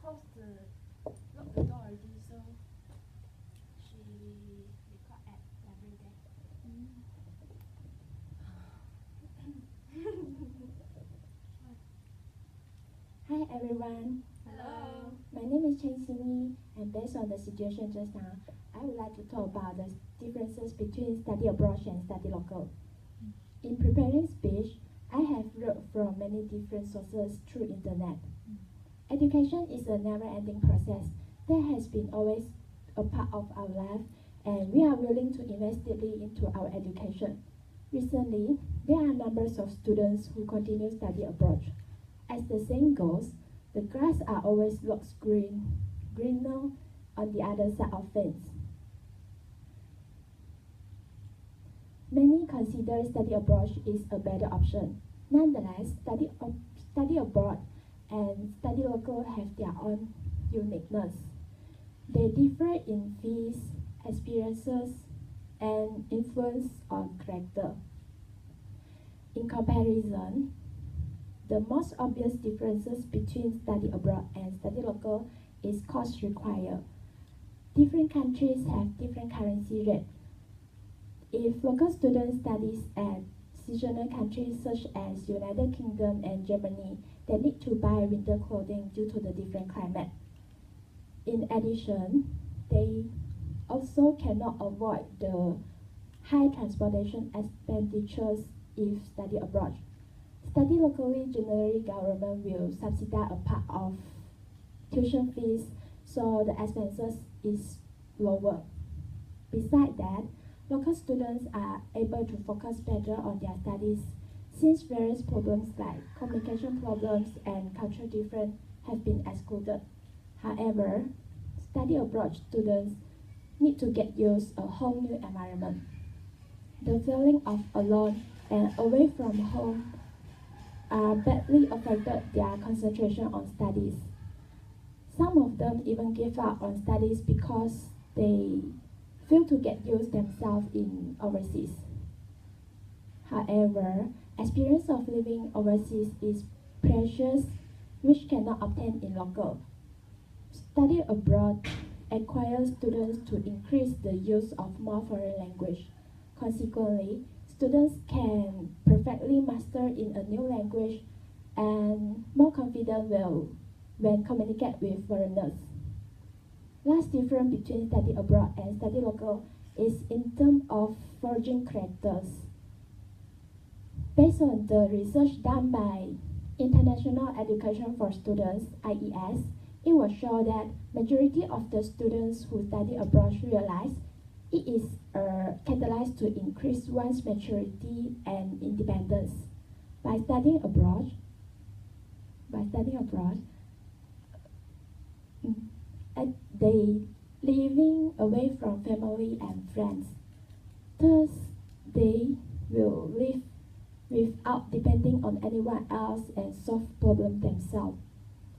closed lock the door already, so she record at every day. Hi everyone. Hello. My name is Chen Xinyi, and based on the situation just now, I would like to talk about the differences between study abroad and study local. In preparing speech, I have read from many different sources through internet. Education is a never-ending process that has been always a part of our life, and we are willing to invest deeply into our education. Recently, there are numbers of students who continue study abroad. As the saying goes, the grass are always looks greener on the other side of fence. Many consider study abroad is a better option. Nonetheless, study abroad and study local have their own uniqueness. They differ in fees, experiences, and influence on character. In comparison, the most obvious differences between study abroad and study local is cost required. Different countries have different currency rate. If local students studies at seasonal countries such as United Kingdom and Germany, they need to buy winter clothing due to the different climate. In addition, they also cannot avoid the high transportation expenditures if study abroad. Study locally, generally government will subsidize a part of tuition fees, so the expenses is lower. Besides that, local students are able to focus better on their studies since various problems like communication problems and cultural difference have been excluded. However, study abroad students need to get used to a whole new environment. The feeling of alone and away from home badly affected their concentration on studies. Some of them even give up on studies because they fail to get used themselves in overseas. However, experience of living overseas is precious, which cannot obtain in local. Study abroad requires students to increase the use of more foreign language. Consequently, students can perfectly master in a new language and more confident when communicate with foreigners. Last difference between study abroad and study local is in terms of forging characters. Based on the research done by International Education for Students, IES, it was shown that majority of the students who study abroad realize it is a catalyst to increase one's maturity and independence. By studying abroad, they living away from family and friends. Thus, they will live without depending on anyone else and solve problems themselves.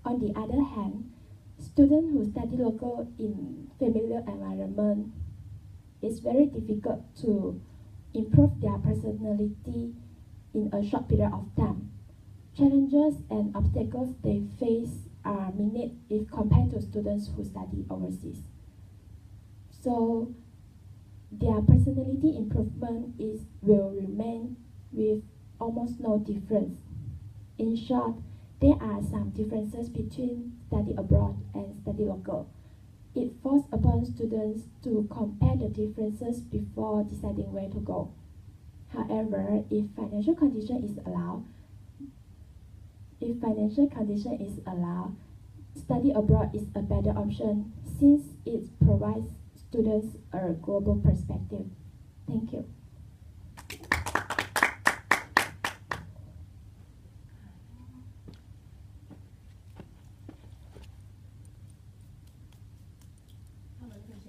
On the other hand, students who study local in familiar environment, it's very difficult to improve their personality in a short period of time. Challenges and obstacles they face are minute if compared to students who study overseas. So their personality improvement will remain with almost no difference. In short, there are some differences between study abroad and study local. It forces upon students to compare the differences before deciding where to go. However, if financial condition is allowed, study abroad is a better option since it provides students a global perspective. Thank you.